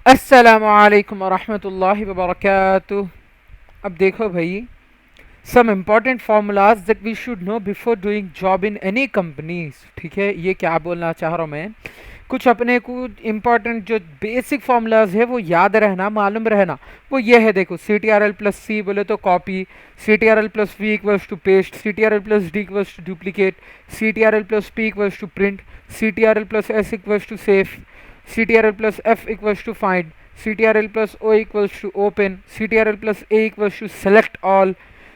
अस्सलामुअलैकुम वरहमतुल्लाहि वबरकातुह। अब देखो भाई, some important formulas that we should know before doing job in any companies. ठीक है, ये क्या बोलना चाह रहा हूँ मैं, कुछ अपने को इम्पॉर्टेंट जो बेसिक फार्मूलाज है वो याद रहना, मालूम रहना। वो ये है, देखो C T R L plus C बोले तो copy, C T R L plus V equals to paste, C T R L plus D equals to duplicate, C T R L plus P equals to print, C T R L plus S equals to save, CTRL plus F equals to find, CTRL plus O equals to open, CTRL plus A equals to select all,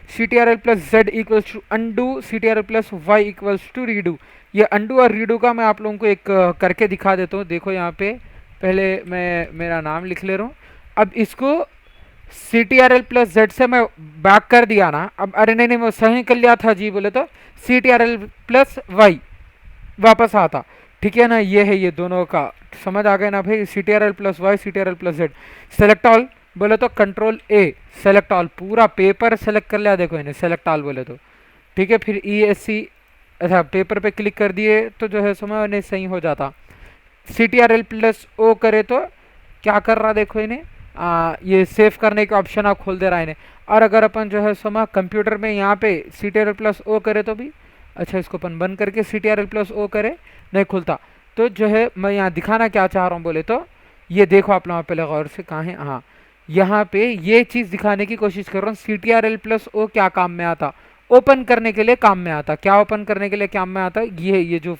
CTRL plus Z equals to undo, CTRL plus Y equals to redo। ये undo और redo का मैं आप लोगों को एक करके दिखा देता हूँ। देखो यहाँ पे पहले मैं मेरा नाम लिख ले रहा हूँ। अब इसको CTRL प्लस Z से मैं बैक कर दिया ना, अब अरे नहीं नहीं मैं सही कर लिया था जी बोले तो CTRL प्लस Y वापस आता। ठीक है ना, ये है, ये दोनों का समझ आ गया ना भाई। C T R L plus Y, C T R L plus Z. Select all बोले तो कंट्रोल ए, सेलेक्ट ऑल, पूरा पेपर सेलेक्ट कर लिया। देखो इन्हें सेलेक्ट ऑल बोले तो ठीक है। फिर ई एस सी, अच्छा पेपर पे क्लिक कर दिए तो जो है समय नहीं सही हो जाता। C T R L plus O करे तो क्या कर रहा देखो इन्हें, ये सेव करने का ऑप्शन आप खोल दे रहा है इन्हें। और अगर अपन जो है समय कंप्यूटर में यहाँ पे C T R L plus O करे तो भी, अच्छा इसको अपन बंद करके C T R L plus O करे, नहीं खुलता। तो जो है मैं यहाँ दिखाना क्या चाह रहा हूँ बोले तो ये देखो आप लोग पहले गौर से, कहाँ है, हाँ यहाँ पे ये चीज़ दिखाने की कोशिश कर रहा हूँ। C T R L plus O क्या काम में आता, ओपन करने के लिए काम में आता। क्या ओपन करने के लिए काम में आता, ये जो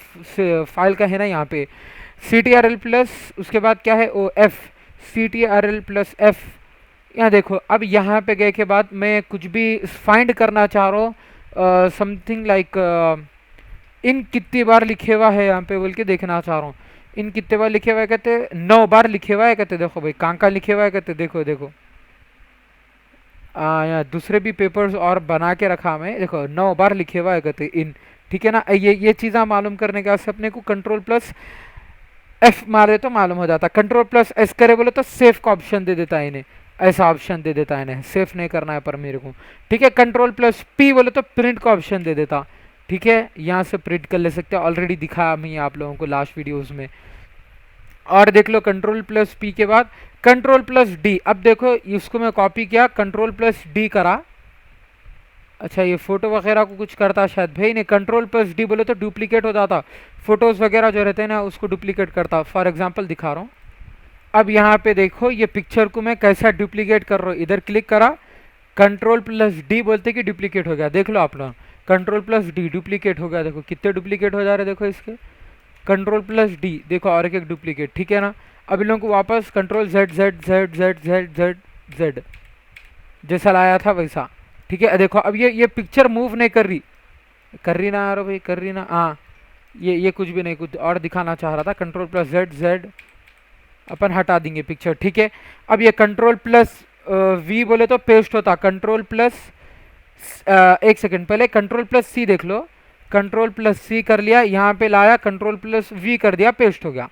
फाइल का है ना यहाँ पे C T R L plus, उसके बाद क्या है O F, C T R L plus F. यहाँ देखो, अब यहाँ पे गए के बाद मैं कुछ भी फाइंड करना चाह रहा हूँ, समथिंग लाइक इन कितनी बार लिखे हुआ है यहाँ पे बोल के देखना चाह रहा हूँ। इन कितने बार लिखे हुआ है कहते, 9 बार लिखे हुआ है कहते। देखो भाई कहाँ कहाँ लिखे हुआ है कहते, देखो देखो यहाँ दूसरे भी पेपर्स और बना के रखा मैं, देखो 9 बार लिखे हुआ है कहते इन। ठीक है ना, ये चीज़ें मालूम करने के बाद अपने को कंट्रोल प्लस एफ मारे तो मालूम हो जाता। कंट्रोल प्लस एस करे बोले तो सेफ का ऑप्शन दे देता है इन्हें, ऐसा ऑप्शन दे देता है इन्हें, सेफ नहीं करना है पर मेरे को। ठीक है, कंट्रोल प्लस पी बोले तो प्रिंट का ऑप्शन दे देता। ठीक है, यहाँ से प्रिंट कर ले सकते हैं, ऑलरेडी दिखाया मैं आप लोगों को लास्ट वीडियोस में। और देख लो कंट्रोल प्लस पी के बाद कंट्रोल प्लस डी। अब देखो इसको मैं कॉपी किया, कंट्रोल प्लस डी करा, अच्छा ये फोटो वगैरह को कुछ करता शायद भाई नहीं, कंट्रोल प्लस डी बोले तो डुप्लीकेट हो जाता, फोटोज वगैरह जो रहते हैं ना उसको डुप्लीकेट करता। फॉर एग्जांपल दिखा रहा हूँ। अब यहाँ पे देखो ये पिक्चर को मैं कैसा डुप्लीकेट कर रहा हूँ, इधर क्लिक करा, कंट्रोल प्लस डी बोलते कि डुप्लीकेट हो गया। देख लो आप लोग, कंट्रोल प्लस डी डुप्लीकेट हो गया। देखो कितने डुप्लीकेट हो जा रहे हैं देखो इसके, कंट्रोल प्लस डी देखो और एक डुप्लीकेट। ठीक है ना, अब इन लोगों को वापस control Z Z Z Z Z Z Z जैसा लाया था वैसा। ठीक है, देखो अब ये पिक्चर मूव नहीं कर रही ना यार भाई, कर रही ना, हाँ ये कुछ भी नहीं, कुछ और दिखाना चाह रहा था। कंट्रोल प्लस जेड जेड अपन हटा देंगे पिक्चर। ठीक है, अब ये कंट्रोल प्लस वी बोले तो पेस्ट होता, कंट्रोल प्लस एक सेकंड पहले कंट्रोल प्लस सी देख लो, कंट्रोल प्लस सी कर लिया, यहाँ पे लाया कंट्रोल प्लस वी कर दिया, पेस्ट हो गया।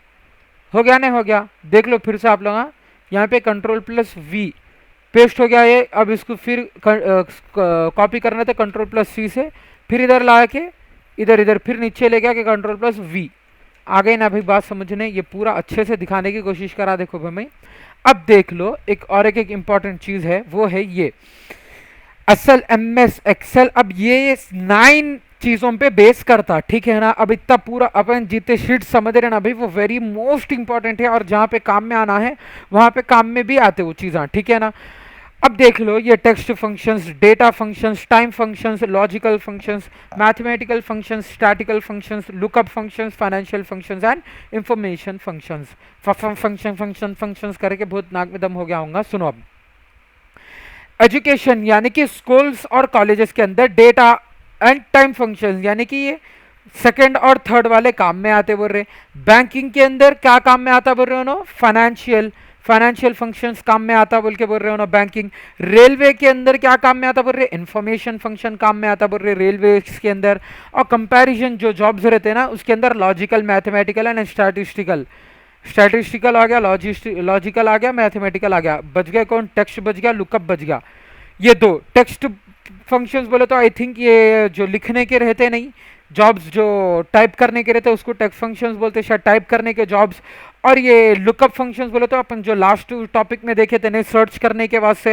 हो गया नहीं हो गया, देख लो फिर से आप लोग, यहाँ पे कंट्रोल प्लस वी पेस्ट हो गया ये। अब इसको फिर कॉपी करना था कंट्रोल प्लस सी से, फिर इधर ला के इधर इधर फिर नीचे ले गया कि कंट्रोल प्लस वी। आ गई ना भाई बात समझने, ये पूरा अच्छे से दिखाने की कोशिश करा। देखो भाई मैं, अब देख लो एक और एक इम्पॉर्टेंट चीज़ है, वो है ये असल एम एस एक्सेल। अब ये 9 चीज़ों पे बेस करता। ठीक है ना, अब इतना पूरा अपन जितने शीट समझ रहे ना भाई वो वेरी मोस्ट इंपॉर्टेंट है, और जहाँ पे काम में आना है वहाँ पे काम में भी आते वो चीज़ें। ठीक है ना, अब देख लो ये text functions, data functions, time functions, logical functions, mathematical functions, statistical functions, lookup functions, financial functions and information functions. Functions करके बहुत नाक में दम हो गया होगा। सुनो अब, एजुकेशन यानी कि स्कूल्स और कॉलेजेस के अंदर डेटा एंड टाइम फंक्शंस यानी कि ये सेकंड और थर्ड वाले काम में आते बोल रहे। बैंकिंग के अंदर क्या काम में आता बोल रहे हो ना, फाइनेंशियल फंक्शंस काम में आता बोल के बोल रहे हो ना, बैंकिंग। रेलवे के अंदर क्या काम में आता बोल रहे, इंफॉर्मेशन फंक्शन काम में आता बोल रहे रेलवे के अंदर। और कंपैरिजन जो जॉब्स रहते हैं ना उसके अंदर लॉजिकल, मैथमेटिकल एंड स्टैटिस्टिकल आ गया, लॉजिकल आ गया, मैथमेटिकल आ गया। बच गया कौन, टेक्स्ट बच गया, लुकअप बच गया। ये दो टेक्स्ट फंक्शंस बोले तो आई थिंक ये जो लिखने के रहते नहीं, जॉब्स जो टाइप करने के रहते हैं उसको टेक्स्ट फंक्शंस बोलते हैं, शायद टाइप करने के जॉब्स। और ये लुकअप फंक्शंस बोले तो अपन जो लास्ट टॉपिक में देखे थे, सर्च करने के वास्ते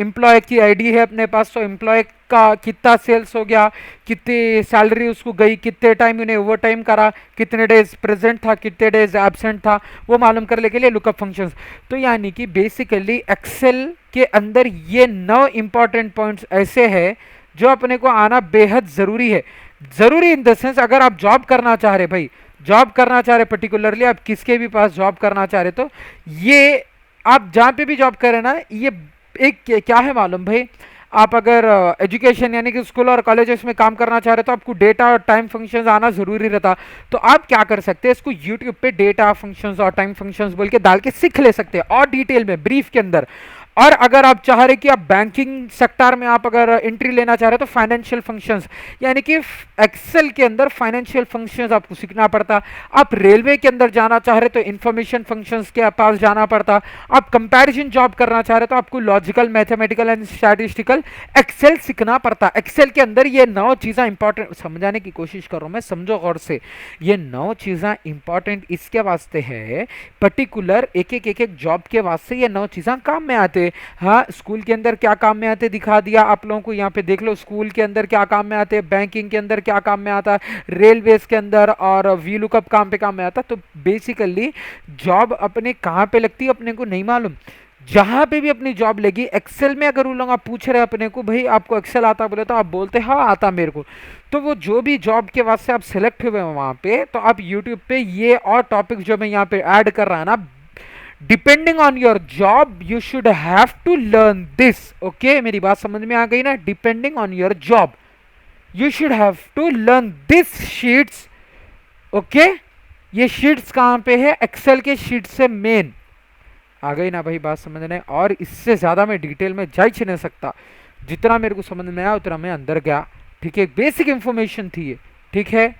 एम्प्लॉय की आईडी है अपने पास, तो एम्प्लॉय का कितना सेल्स हो गया, कितनी सैलरी उसको गई, कितने टाइम उन्हें ओवर टाइम करा, कितने डेज प्रेजेंट था, कितने डेज एब्सेंट था, वो मालूम करने के लिए लुकअप फंक्शंस। तो यानी कि बेसिकली एक्सेल के अंदर ये 9 इंपॉर्टेंट पॉइंट्स ऐसे हैं जो अपने को आना बेहद ज़रूरी है। ज़रूरी इन द सेंस, अगर आप जॉब करना चाह रहे भाई, जॉब करना चाह रहे, पर्टिकुलरली आप किसके भी पास जॉब करना चाह रहे, तो ये आप जहाँ पे भी जॉब करें ना, ये एक क्या है मालूम भाई, आप अगर एजुकेशन यानी कि स्कूल और कॉलेजेस में काम करना चाह रहे तो आपको डेटा और टाइम फंक्शंस आना ज़रूरी रहता। तो आप क्या कर सकते हैं, इसको यूट्यूब पे डेटा फंक्शंस और टाइम फंक्शंस बोल के डाल के सीख ले सकते हैं और डिटेल में ब्रीफ के अंदर। और अगर आप चाह रहे कि आप बैंकिंग सेक्टर में आप अगर एंट्री लेना चाह रहे तो फाइनेंशियल फंक्शंस, यानी कि एक्सेल के अंदर फाइनेंशियल फंक्शंस आपको सीखना पड़ता। आप रेलवे के अंदर जाना चाह रहे तो इंफॉर्मेशन फंक्शंस के पास जाना पड़ता। आप कंपैरिजन जॉब करना चाह रहे तो आपको logical, mathematical and statistical Excel सीखना पड़ता। एक्सेल के अंदर ये 9 चीज़ें इंपॉर्टेंट, समझाने की कोशिश कर रहा हूँ मैं, समझो गौर से। ये 9 चीज़ें इंपॉर्टेंट इसके वास्ते है, पर्टिकुलर एक एक जॉब के वास्ते ये 9 चीज़ें काम में आते। हाँ, स्कूल के अंदर क्या काम में आते दिखा दिया आप लोगों को, यहाँ पे देख लो स्कूल के अंदर क्या काम में आते, बैंकिंग के अंदर क्या काम में आता, रेलवेज के अंदर और वी लुकअप काम में आता। तो बेसिकली जॉब अपने कहाँ पे लगती है अपने को नहीं मालूम, जहां पे भी अपनी जॉब लगी एक्सेल में। अगर उन लोग आप पूछ रहे अपने को भाई आपको एक्सेल आता, बोले तो आप बोलते हाँ आता मेरे को, तो वो जो भी जॉब के वास्ते आप सिलेक्ट हुए हैं वहां पे, तो आप यूट्यूब पे ये और टॉपिक जो मैं यहाँ पे ऐड कर रहा है ना, depending on your job you should have to learn this. Okay, मेरी बात समझ में आ गई ना? Depending on your job you should have to learn this sheets. Okay, ये शीट्स कहाँ पे है? एक्सेल के शीट से मेन आ गई ना भाई बात समझने? और इससे ज़्यादा मैं डिटेल में जा ही नहीं सकता, जितना मेरे को समझ में आया उतना मैं अंदर गया। ठीक है, बेसिक इंफॉर्मेशन थी ये, ठीक है।